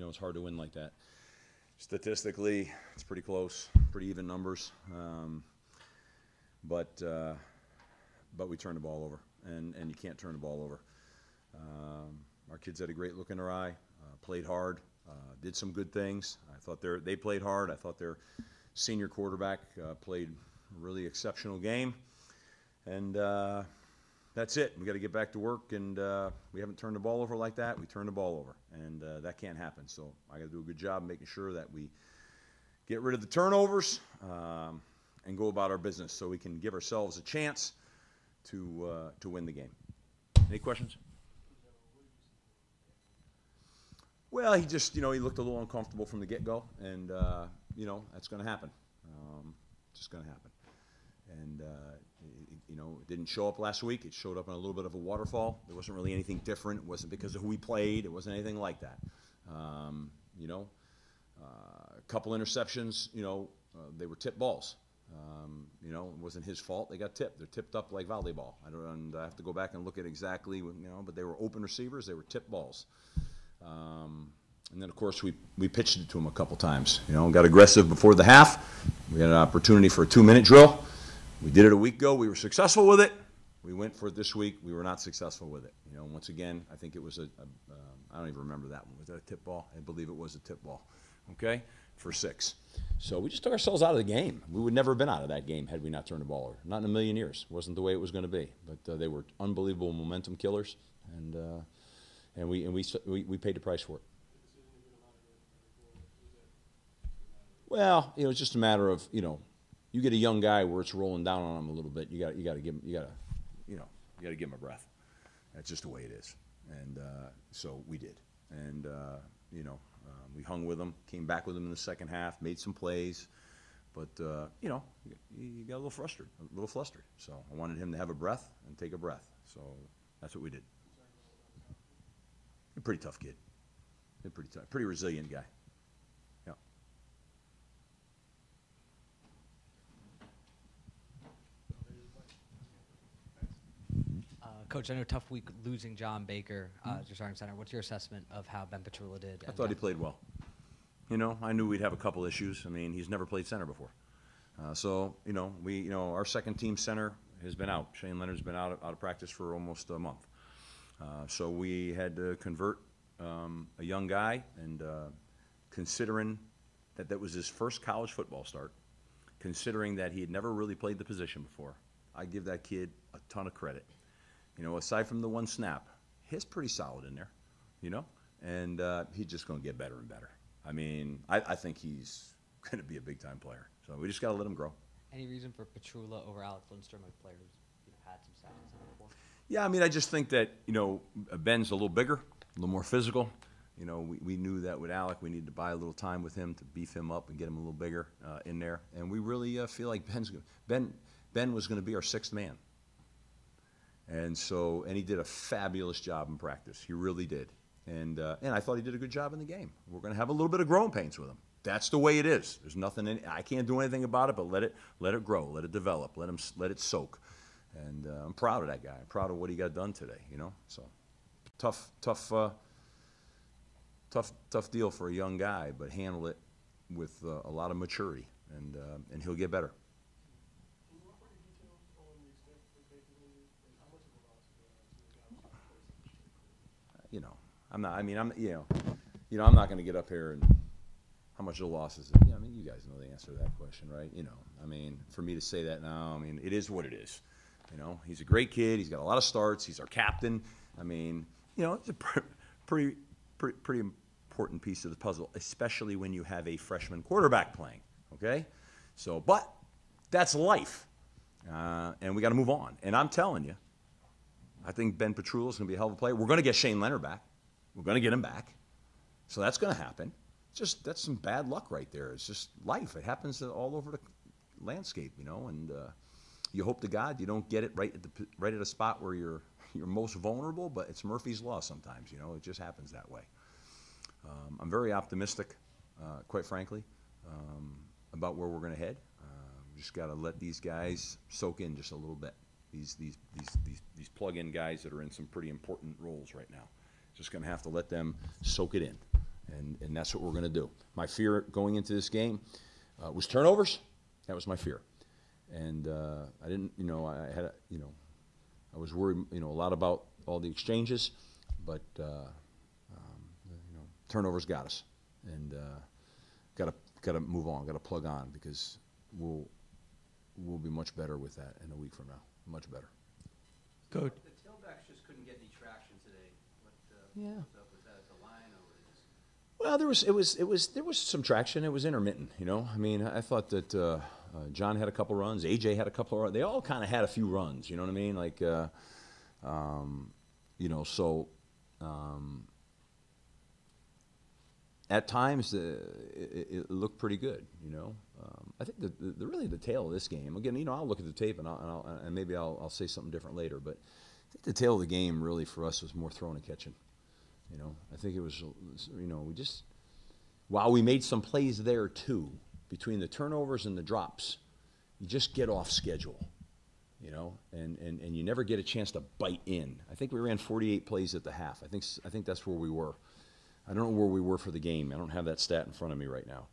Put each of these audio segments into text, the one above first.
know, it's hard to win like that. Statistically, it's pretty close, pretty even numbers. But we turned the ball over, and you can't turn the ball over. Our kids had a great look in their eye, played hard, did some good things. I thought they played hard. I thought their senior quarterback played a really exceptional game. And that's it. We got to get back to work, and we haven't turned the ball over like that. We turned the ball over, and that can't happen. So I got to do a good job making sure that we get rid of the turnovers and go about our business so we can give ourselves a chance to win the game. Any questions? Well, he just, you know, he looked a little uncomfortable from the get-go, and, you know, that's going to happen. Just going to happen. And, you know, it didn't show up last week. It showed up in a little bit of a waterfall. There wasn't really anything different. It wasn't because of who we played. It wasn't anything like that. You know, a couple interceptions, you know, they were tip balls. You know, it wasn't his fault. They got tipped. They're tipped up like volleyball. And I have to go back and look at exactly, you know, but they were open receivers. They were tip balls. And then, of course, we pitched it to him a couple times. You know, got aggressive before the half. We had an opportunity for a 2-minute drill. We did it a week ago. We were successful with it. We went for it this week. We were not successful with it. You know, once again, I think it was I don't even remember that one. Was that a tip ball? I believe it was a tip ball. Okay, for 6. So we just took ourselves out of the game. We would never have been out of that game had we not turned the ball over. Not in a million years. It wasn't the way it was going to be. But they were unbelievable momentum killers, and we paid the price for it. Well, you know, it's just a matter of, you know, you get a young guy where it's rolling down on him a little bit. You got to give him a breath. That's just the way it is. And so we did. And you know, we hung with him, came back with him in the second half, made some plays, but you know, you got a little flustered. So I wanted him to have a breath and take a breath. So that's what we did. A pretty tough kid. Pretty resilient guy. Yeah. Coach, I know tough week losing John Baker as your starting center. What's your assessment of how Ben Petrula did? I thought he played well. You know, I knew we'd have a couple issues. I mean, he's never played center before. So, you know, our second team center has been out. Shane Leonard's been out of practice for almost a month. So we had to convert a young guy, and considering that was his first college football start, considering that he had never really played the position before, I give that kid a ton of credit. You know, aside from the one snap, he's pretty solid in there, you know, and he's just going to get better and better. I mean, I think he's going to be a big-time player. So we just got to let him grow. Any reason for Petrula over Alex Lindstrom, like players had some stats before? Yeah, I mean, I just think that, you know, Ben's a little bigger, a little more physical. You know, we knew that with Alec, we needed to buy a little time with him to beef him up and get him a little bigger in there. And we really feel like Ben was going to be our 6th man. And he did a fabulous job in practice. He really did. And I thought he did a good job in the game. We're going to have a little bit of growing pains with him. That's the way it is. There's nothing I can't do anything about it, but let it grow, let it develop, let it soak. And I'm proud of that guy. I'm proud of what he got done today, you know. So tough deal for a young guy, but handle it with a lot of maturity, and he'll get better. You know, I'm not going to get up here and how much the loss is. Yeah, I mean, you guys know the answer to that question, right? You know, I mean, for me to say that now, I mean, it is what it is. You know, he's a great kid. He's got a lot of starts. He's our captain. I mean, you know, it's a pretty important piece of the puzzle, especially when you have a freshman quarterback playing. Okay, so but that's life, and we got to move on. And I'm telling you, I think Ben Petrula is going to be a hell of a player. We're going to get Shane Leonard back. We're going to get him back. So that's going to happen. That's some bad luck right there. It's just life. It happens all over the landscape, you know. And you hope to God you don't get it right at a spot where you're most vulnerable. But it's Murphy's Law sometimes, you know. It just happens that way. I'm very optimistic, quite frankly, about where we're going to head. We just got to let these guys soak in just a little bit. These plug-in guys that are in some pretty important roles right now. Just going to have to let them soak it in. And that's what we're going to do. My fear going into this game was turnovers. That was my fear. And I didn't, I had, I was worried, a lot about all the exchanges, but, turnovers got us. And got to move on, got to plug on, because we'll be much better with that in a week from now. Much better. Coach. The tailbacks just couldn't get any traction today. Yeah. What's up with that at the line, or was it Well, there was some traction. It was intermittent, I mean, I thought that John had a couple runs, AJ had a couple of runs. They all kind of had a few runs. You know what I mean? Like, so at times it looked pretty good. I think really the tail of this game. Again, I'll look at the tape and maybe I'll say something different later. But I think the tail of the game really for us was more throwing and catching. I think it was, we just, while we made some plays there too, between the turnovers and the drops, you just get off schedule, and you never get a chance to bite in. I think we ran 48 plays at the half. I think that's where we were. I don't know where we were for the game. I don't have that stat in front of me right now.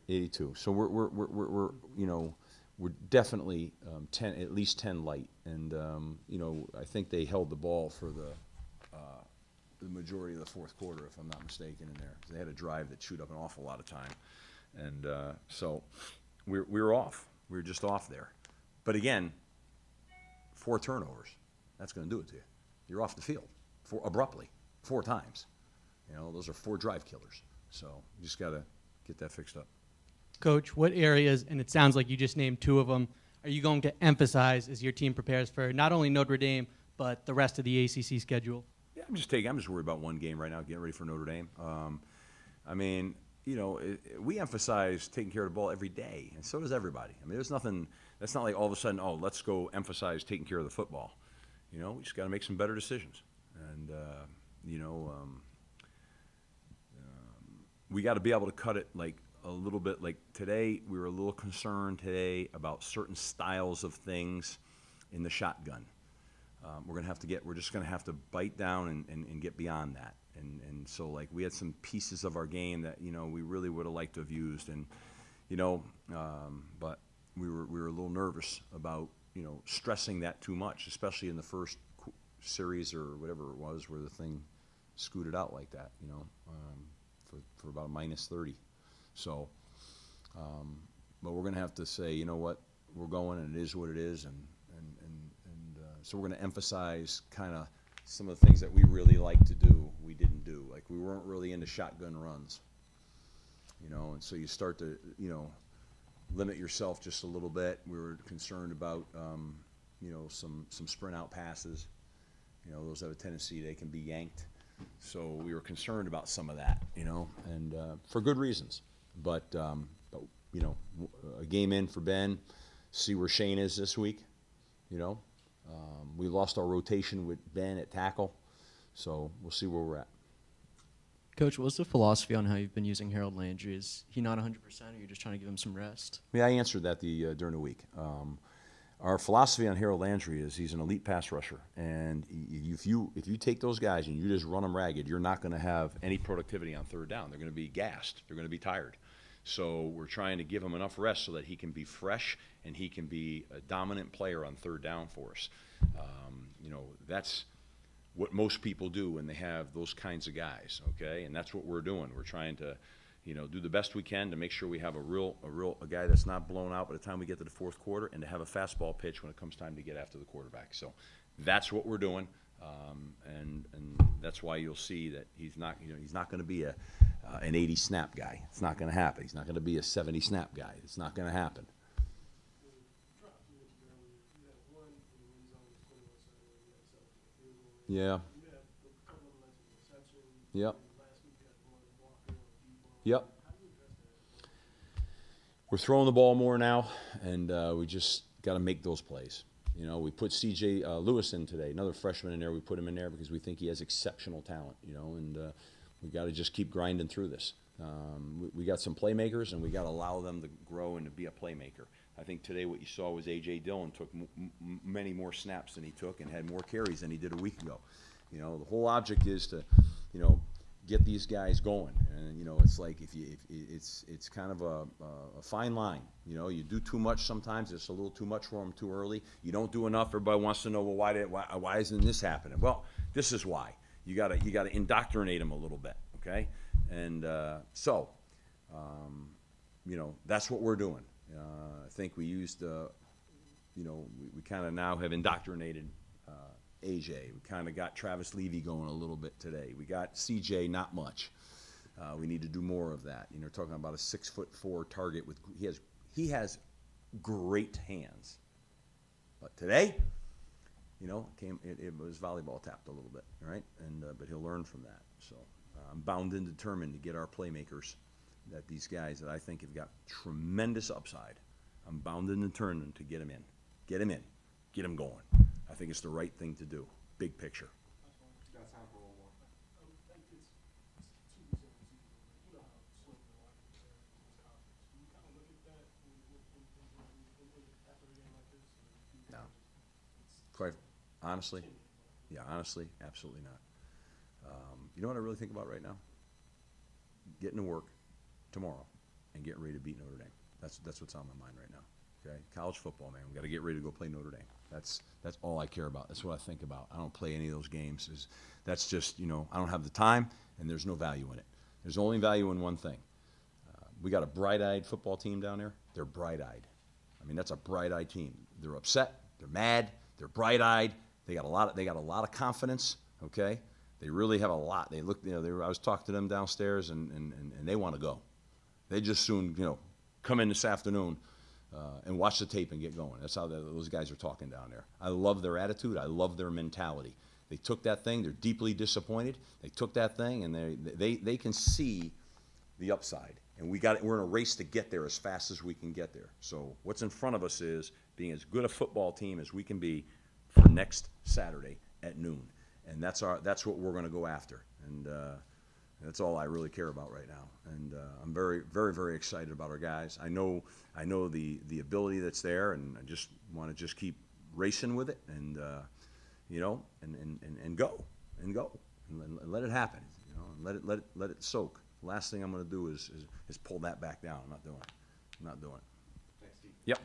82. So we're definitely at least 10 light, and I think they held the ball for the majority of the fourth quarter, if I'm not mistaken, in there. They had a drive that chewed up an awful lot of time, and so we were off. We were just off there. But again, 4 turnovers. That's going to do it to you. You're off the field abruptly 4 times. Those are 4 drive killers. So you just got to get that fixed up. Coach, what areas, and it sounds like you just named 2 of them, are you going to emphasize as your team prepares for not only Notre Dame, but the rest of the ACC schedule? Yeah, I'm just worried about one game right now, getting ready for Notre Dame. I mean, we emphasize taking care of the ball every day, and so does everybody. I mean, there's nothing, that's not like all of a sudden, let's go emphasize taking care of the football. We just got to make some better decisions. And, we got to be able to cut it like a little bit. Like today, we were a little concerned today about certain styles of things in the shotgun. We're just going to have to bite down and get beyond that. And so, like, we had some pieces of our game that, we really would have liked to have used. And, but we were a little nervous about, stressing that too much, especially in the first series or whatever it was where the thing scooted out like that, for about a -30. So, but we're going to have to say, you know what, we're going, and it is what it is. And so we're going to emphasize kind of some of the things that we really like to do, we didn't do. Like, we weren't really into shotgun runs, and so you start to, limit yourself just a little bit. We were concerned about, some sprint out passes. Those have a tendency, they can be yanked. So we were concerned about some of that, and for good reasons. But a game in for Ben, see where Shane is this week, we lost our rotation with Ben at tackle, so we'll see where we're at. Coach, what's the philosophy on how you've been using Harold Landry? Is he not 100%, or you're just trying to give him some rest? Yeah, I answered that during the week. Our philosophy on Harold Landry is he's an elite pass rusher, and if you take those guys and you just run them ragged, you're not going to have any productivity on third down. They're going to be gassed. They're going to be tired. So we're trying to give him enough rest so that he can be fresh and he can be a dominant player on third down for us. That's what most people do when they have those kinds of guys, okay? And that's what we're doing. We're trying to, do the best we can to make sure we have a guy that's not blown out by the time we get to the fourth quarter, and to have a fastball pitch when it comes time to get after the quarterback. So that's what we're doing, and that's why you'll see that he's not going to be an 80 snap guy. It's not going to happen. He's not going to be a 70 snap guy. It's not going to happen. Yeah. Yep. Yep. We're throwing the ball more now, and we just got to make those plays. We put C.J. Lewis in today, another freshman in there. We put him in there because we think he has exceptional talent, and we got to just keep grinding through this. We got some playmakers, and we got to allow them to grow and to be a playmaker. I think today what you saw was A.J. Dillon took many more snaps than he took and had more carries than he did a week ago. The whole object is to, get these guys going. And you know, it's like it's kind of a fine line. You know, you do too much sometimes. It's a little too much for them too early. You don't do enough. Everybody wants to know, well, why isn't this happening? Well, this is why. You gotta indoctrinate them a little bit, okay? And you know, that's what we're doing. I think we used, you know, we kind of now have indoctrinated AJ. We kind of got Travis Levy going a little bit today. We got CJ, not much. We need to do more of that. You know, talking about a 6'4" target with he has great hands. But today, you know, it was volleyball tapped a little bit, right? And but he'll learn from that. So I'm bound and determined to get our playmakers, that these guys that I think have got tremendous upside. I'm bound and determined to get them in, get them going. I think it's the right thing to do. Big picture. No. Quite honestly, yeah, honestly, absolutely not. You know what I really think about right now? Getting to work tomorrow and getting ready to beat Notre Dame. That's what's on my mind right now. Okay, college football, man. We got to get ready to go play Notre Dame. That's all I care about. That's what I think about. I don't play any of those games. That's just, you know, I don't have the time, and there's no value in it. There's only value in one thing. We got a bright-eyed football team down there. They're bright-eyed. I mean, that's a bright-eyed team. They're upset. They're mad. They're bright-eyed. They got a lot of confidence. Okay, they really have a lot. They look, you know, I was talking to them downstairs, and they want to go. They just soon, you know, come in this afternoon and watch the tape and get going. That's how those guys are talking down there. I love their attitude. I love their mentality. They took that thing. They're deeply disappointed. They took that thing, and they can see the upside. And we're in a race to get there as fast as we can get there. So what's in front of us is being as good a football team as we can be for next Saturday at noon. And that's what we're going to go after. And that's all I really care about right now. And I'm very, very, very excited about our guys. I know the ability that's there, and I just want to keep racing with it, and you know, and go and let it happen. You know, and let it soak. Last thing I'm going to do is pull that back down. I'm not doing it. I'm not doing it. Thanks, Steve. Yep.